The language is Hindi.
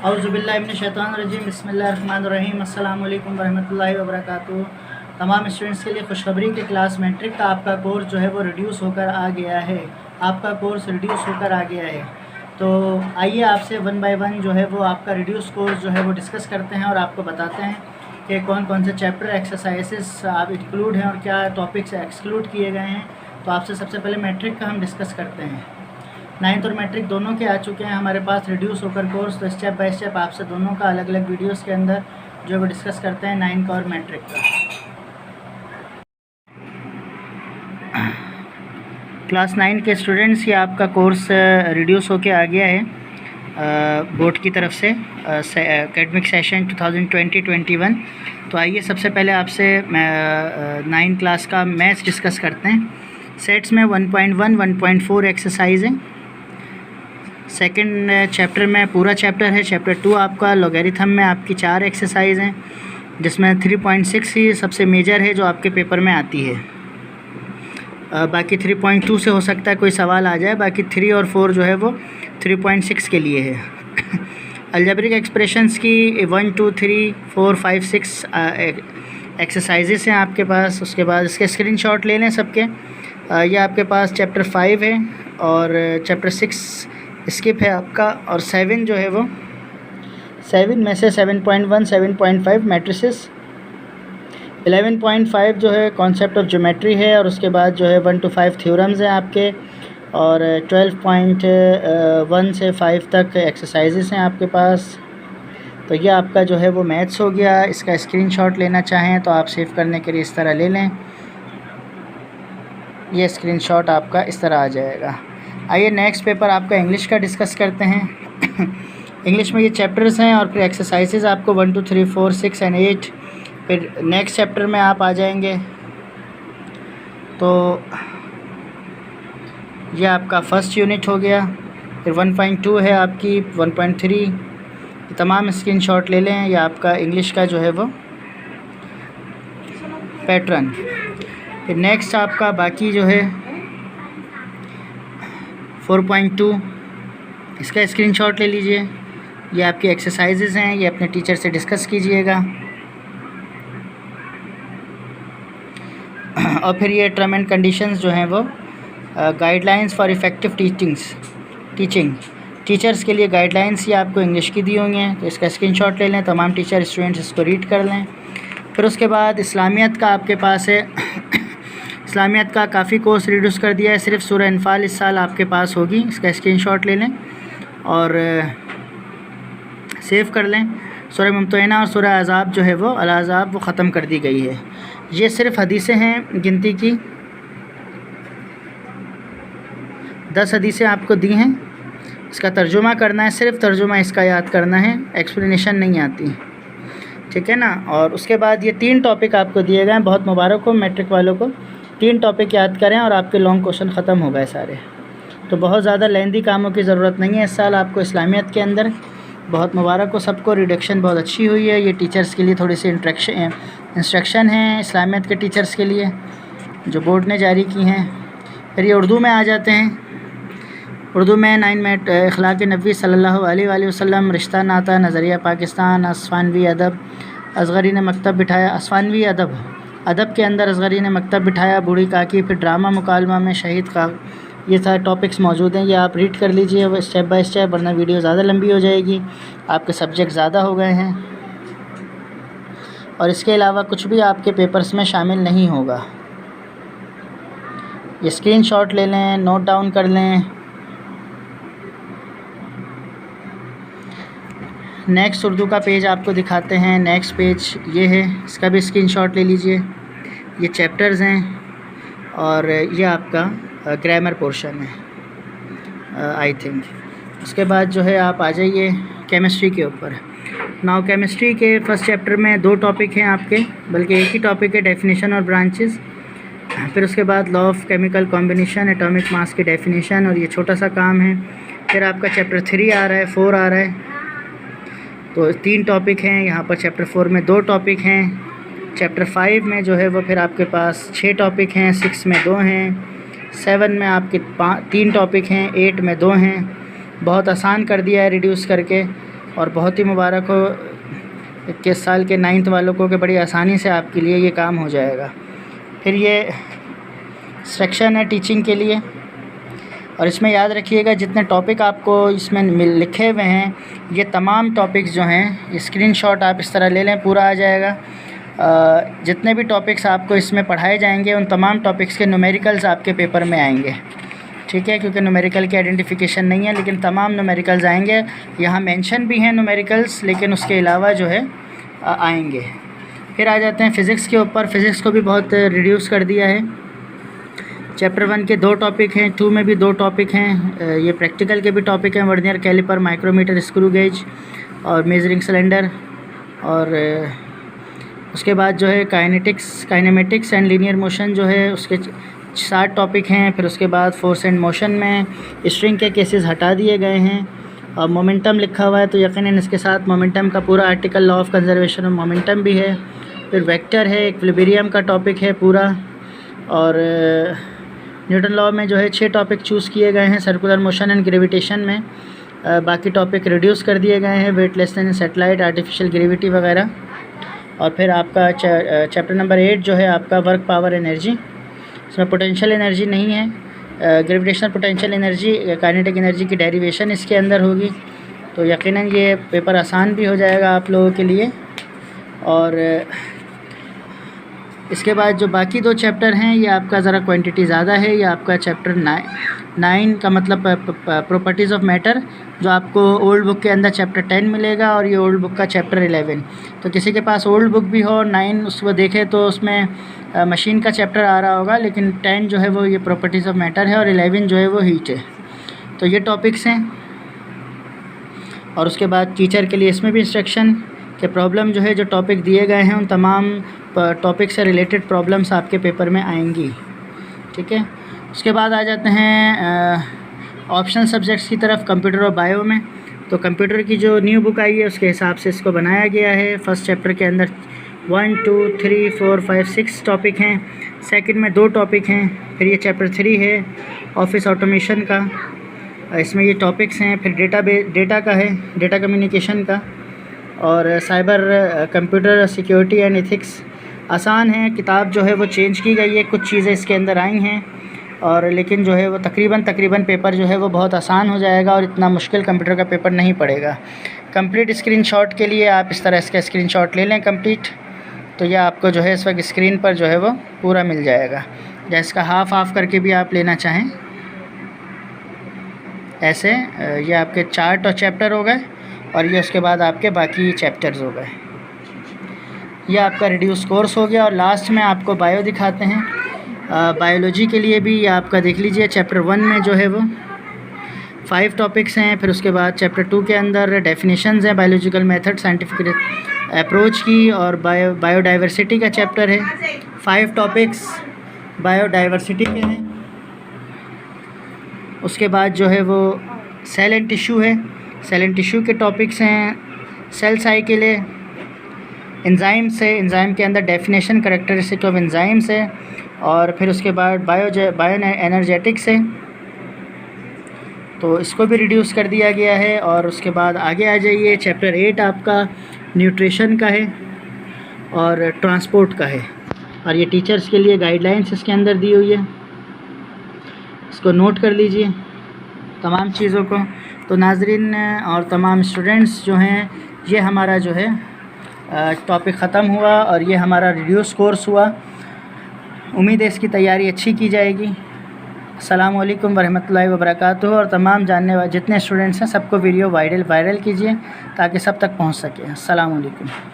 औज़ुबिल्लाहिमिनश्शैतानिर्रजीम बिस्मिल्लाहिर्रहमानिर्रहीम अस्सलाम वालेकुम वरहमतुल्लाहि वबरकातुहू। तमाम स्टूडेंट्स के लिए खुशखबरी के क्लास मैट्रिक का आपका कोर्स जो है वो रिड्यूस होकर आ गया है। आपका कोर्स रिड्यूस होकर आ गया है। तो आइए आपसे वन बाय वन जो है वो आपका रिड्यूस कोर्स जो है वो डिस्कस करते हैं और आपको बताते हैं कि कौन कौन से चैप्टर एक्सरसाइजेस आप इंक्लूड हैं और क्या टॉपिक्स एक्सक्लूड किए गए हैं। तो आपसे सबसे पहले मैट्रिक का हम डिस्कस करते हैं। 9th और मैट्रिक दोनों के आ चुके हैं हमारे पास रिड्यूस होकर कोर्स। तो स्टेप बाय स्टेप आपसे दोनों का अलग अलग वीडियोस के अंदर जो है वो डिस्कस करते हैं 9 का और मैट्रिक का। क्लास 9 के स्टूडेंट्स, ये आपका कोर्स रिड्यूस होके आ गया है बोर्ड की तरफ से एकेडमिक सेशन 2020-21। तो आइए सबसे पहले आपसे 9 क्लास का मैथ्स डिस्कस करते हैं। सेट्स में 1.1 1.4 एक्सरसाइज है। सेकंड चैप्टर में पूरा चैप्टर है। चैप्टर 2 आपका लॉगरिथम में आपकी 4 एक्सरसाइज हैं, जिसमें 3.6 ही सबसे मेजर है जो आपके पेपर में आती है। बाकी 3.2 से हो सकता है कोई सवाल आ जाए। बाकी 3 और 4 जो है वो 3.6 के लिए है। अलजेब्रिक एक्सप्रेशंस की 1 2 3 4 5 6 एक्सरसाइजेस हैं आपके पास। उसके बाद इसके स्क्रीनशॉट ले लें सबके। ये आपके पास चैप्टर 5 है और चैप्टर 6 स्किप है आपका, और 7 जो है वो 7 में से 7.1 7.5 मैट्रिसेस, 11.5 जो है कॉन्सेप्ट ऑफ ज्योमेट्री है, और उसके बाद जो है 1 to 5 थ्योरम्स हैं आपके, और 12.1 से 5 तक एक्सरसाइजेस हैं आपके पास। तो ये आपका जो है वो मैथ्स हो गया। इसका स्क्रीनशॉट लेना चाहें तो आप सेव करने के लिए इस तरह ले लें। ये स्क्रीनशॉट आपका इस तरह आ जाएगा। आइए नेक्स्ट पेपर आपका इंग्लिश का डिस्कस करते हैं। इंग्लिश में ये चैप्टर्स हैं और फिर एक्सरसाइजेज आपको 1 2 3 4 6 एंड 8। फिर नेक्स्ट चैप्टर में आप आ जाएंगे। तो ये आपका फर्स्ट यूनिट हो गया। फिर 1.2 है आपकी, 1.3। तमाम स्क्रीनशॉट ले लें। ये आपका इंग्लिश का जो है वो पैटर्न। फिर नेक्स्ट आपका बाकी जो है 4.2, इसका स्क्रीनशॉट ले लीजिए। ये आपकी एक्सरसाइजेज हैं, ये अपने टीचर से डिस्कस कीजिएगा। और फिर ये टर्म एंड कंडीशंस जो हैं वो guidelines for effective teaching teachers के लिए गाइडलाइंस ये आपको इंग्लिश की दी हुई हैं। तो इसका स्क्रीनशॉट ले लें। तमाम टीचर स्टूडेंट्स इसको रीड कर लें। फिर उसके बाद इस्लामियत का आपके पास है। इस्लामियत का काफ़ी कोर्स रिड्यूस कर दिया है। सिर्फ सूरह अनफाल इस साल आपके पास होगी। इसका स्क्रीनशॉट ले लें और सेव कर लें। सूरह मुमतहिना और सूरह अज़ाब जो है वो अल-अज़ाब वो ख़त्म कर दी गई है। ये सिर्फ हदीसें हैं, गिनती की 10 हदीसें आपको दी हैं। इसका तर्जुमा करना है, सिर्फ तर्जुमा इसका याद करना है, एक्सप्लेनेशन नहीं आती, ठीक है ना। और उसके बाद ये 3 टॉपिक आपको दिए गए हैं। बहुत मुबारक हो मैट्रिक वालों को। 3 टॉपिक याद करें और आपके लॉन्ग क्वेश्चन ख़त्म हो गए सारे। तो बहुत ज़्यादा लेंदी कामों की ज़रूरत नहीं है इस साल आपको इस्लामियत के अंदर। बहुत मुबारक हो सबको। रिडक्शन बहुत अच्छी हुई है। ये टीचर्स के लिए थोड़ी सी इंस्ट्रक्शन है इस्लामियत के टीचर्स के लिए जो बोर्ड ने जारी की हैं। फिर ये उर्दू में आ जाते हैं। उर्दू में 9 में अखलाक नबी सल्लल्लाहु अलैहि वसल्लम, रिश्ता नाता, नज़रिया पाकिस्तान, असफ़ानवी अदब, असगरी ने मकतब बिठाया। असफ़ानवी अदब के अंदर असगरी ने मकतब बिठाया, बूढ़ी काकी, फिर ड्रामा मुकालमा में शहीद का। ये सारे टॉपिक्स मौजूद हैं। ये आप रीड कर लीजिए वो स्टेप बाय स्टेप, वरना वीडियो ज़्यादा लंबी हो जाएगी। आपके सब्जेक्ट ज़्यादा हो गए हैं और इसके अलावा कुछ भी आपके पेपर्स में शामिल नहीं होगा। ये स्क्रीनशॉट ले लें, नोट डाउन कर लें। नेक्स्ट उर्दू का पेज आपको दिखाते हैं। नेक्स्ट पेज ये है, इसका भी स्क्रीनशॉट ले लीजिए। ये चैप्टर्स हैं और ये आपका ग्रामर पोर्शन है आई थिंक। उसके बाद जो है आप आ जाइए केमिस्ट्री के ऊपर। नाउ केमिस्ट्री के फर्स्ट चैप्टर में 2 टॉपिक हैं आपके, बल्कि एक ही टॉपिक है, डेफिनेशन और ब्रांचेस। फिर उसके बाद law of chemical combination, atomic mass की डेफिनेशन, और ये छोटा सा काम है। फिर आपका चैप्टर 3 आ रहा है, 4 आ रहा है। तो 3 टॉपिक हैं यहाँ पर। चैप्टर 4 में 2 टॉपिक हैं। चैप्टर 5 में जो है वो फिर आपके पास 6 टॉपिक हैं। 6 में 2 हैं। 7 में आपके 3 टॉपिक हैं। 8 में 2 हैं। बहुत आसान कर दिया है रिड्यूस करके। और बहुत ही मुबारक हो 21 साल के 9th वालों को कि बड़ी आसानी से आपके लिए ये काम हो जाएगा। फिर ये सेक्शन है टीचिंग के लिए, और इसमें याद रखिएगा जितने टॉपिक आपको इसमें लिखे हुए हैं ये तमाम टॉपिक्स जो हैं स्क्रीनशॉट आप इस तरह ले लें, पूरा आ जाएगा। जितने भी टॉपिक्स आपको इसमें पढ़ाए जाएंगे उन तमाम टॉपिक्स के न्यूमेरिकल्स आपके पेपर में आएंगे, ठीक है, क्योंकि न्यूमेरिकल की आइडेंटिफिकेशन नहीं है लेकिन तमाम न्यूमेरिकल्स आएंगे। यहाँ मेंशन भी हैं न्यूमेरिकल्स, लेकिन उसके अलावा जो है आएंगे। फिर आ जाते हैं फ़िज़िक्स के ऊपर। फ़िज़िक्स को भी बहुत रिड्यूस कर दिया है। चैप्टर 1 के 2 टॉपिक हैं, 2 में भी 2 टॉपिक हैं। ये प्रैक्टिकल के भी टॉपिक हैं, vernier calliper, micrometer, screw gauge और मेजरिंग सिलेंडर। और उसके बाद जो है काइनेमेटिक्स एंड लीनियर मोशन जो है उसके 7 टॉपिक हैं। फिर उसके बाद फोर्स एंड मोशन में स्ट्रिंग के केसेस हटा दिए गए हैं और मोमेंटम लिखा हुआ है, तो यकीनन इसके साथ मोमेंटम का पूरा article law of conservation of momentum भी है। फिर वेक्टर है, इक्विलिब्रियम का टॉपिक है पूरा, और न्यूटन लॉ में जो है 6 टॉपिक चूज़ किए गए हैं सर्कुलर मोशन एंड ग्रेविटेशन में। बाकी टॉपिक रिड्यूस कर दिए गए हैं, वेटलेसनेस, सैटेलाइट, आर्टिफिशियल ग्रेविटी वगैरह। और फिर आपका चैप्टर नंबर 8 जो है आपका वर्क पावर एनर्जी, इसमें पोटेंशियल एनर्जी नहीं है, gravitational potential energy, kinetic energy की डेरिवेशन इसके अंदर होगी। तो यकीनन ये पेपर आसान भी हो जाएगा आप लोगों के लिए। और इसके बाद जो बाकी 2 चैप्टर हैं ये आपका ज़रा क्वांटिटी ज़्यादा है। ये आपका चैप्टर 9 का मतलब प्रॉपर्टीज़ ऑफ मैटर, जो आपको ओल्ड बुक के अंदर चैप्टर 10 मिलेगा, और ये ओल्ड बुक का चैप्टर 11। तो किसी के पास ओल्ड बुक भी हो 9 उसको देखे तो उसमें मशीन का चैप्टर आ रहा होगा, लेकिन 10 जो है वो ये प्रॉपर्टीज़ ऑफ मैटर है और 11 जो है वो हीट है। तो ये टॉपिक्स हैं। और उसके बाद टीचर के लिए इसमें भी इंस्ट्रक्शन कि प्रॉब्लम जो है जो टॉपिक दिए गए हैं उन तमाम टॉपिक से रिलेटेड प्रॉब्लम्स आपके पेपर में आएंगी, ठीक है। उसके बाद आ जाते हैं ऑप्शनल सब्जेक्ट्स की तरफ, कंप्यूटर और बायो में। तो कंप्यूटर की जो न्यू बुक आई है उसके हिसाब से इसको बनाया गया है। फर्स्ट चैप्टर के अंदर 1, 2, 3, 4, 5, 6 टॉपिक हैं। सेकंड में 2 टॉपिक हैं। फिर ये चैप्टर 3 है ऑफिस ऑटोमेशन का, इसमें ये टॉपिक्स हैं। फिर डेटा का है, डेटा कम्युनिकेशन का, और cyber computer security and ethics. आसान है, किताब जो है वो चेंज की गई है, कुछ चीज़ें इसके अंदर आई हैं, और लेकिन जो है वो तकरीबन पेपर जो है वो बहुत आसान हो जाएगा और इतना मुश्किल कंप्यूटर का पेपर नहीं पड़ेगा। कंप्लीट स्क्रीनशॉट के लिए आप इस तरह इसका स्क्रीनशॉट ले लें कंप्लीट, तो यह आपको जो है इस वक्त स्क्रीन पर जो है वो पूरा मिल जाएगा। या इसका हाफ़ करके भी आप लेना चाहें ऐसे। ये आपके 4 चैप्टर हो गए और ये उसके बाद आपके बाकी चैप्टर्स हो गए। ये आपका रिड्यूस कोर्स हो गया। और लास्ट में आपको बायो दिखाते हैं। बायोलॉजी के लिए भी ये आपका देख लीजिए, चैप्टर 1 में जो है वो 5 टॉपिक्स हैं। फिर उसके बाद चैप्टर 2 के अंदर डेफिनेशंस हैं, बायोलॉजिकल मेथड, साइंटिफिक अप्रोच की, और बायोडाइवर्सिटी का चैप्टर है। 5 टॉपिक्स बायोडाइवर्सिटी के हैं। उसके बाद जो है वो सेल एंड टिश्यू है, सेल एंड टिश्यू के टॉपिक्स हैं। सेल साइकिल है, एंजाइम से, एंजाइम के अंदर डेफिनेशन, कैरेक्टरिस्टिक ऑफ एंजाइम्स है। और फिर उसके बाद बायो एनर्जेटिक्स है, तो इसको भी रिड्यूस कर दिया गया है। और उसके बाद आगे आ जाइए, चैप्टर 8 आपका न्यूट्रिशन का है और ट्रांसपोर्ट का है। और ये टीचर्स के लिए गाइडलाइंस इसके अंदर दी हुई है, इसको नोट कर लीजिए तमाम चीज़ों को। तो नाज़रीन और तमाम स्टूडेंट्स जो हैं, ये हमारा जो है टॉपिक ख़त्म हुआ और ये हमारा रिड्यूस कोर्स हुआ। उम्मीद है इसकी तैयारी अच्छी की जाएगी। अस्सलामु अलैकुम वरहमतुल्लाहि वबरकातुहू। और तमाम जानने वाले जितने स्टूडेंट्स हैं सबको वीडियो वायरल कीजिए ताकि सब तक पहुंच सके। अस्सलामु अलैकुम।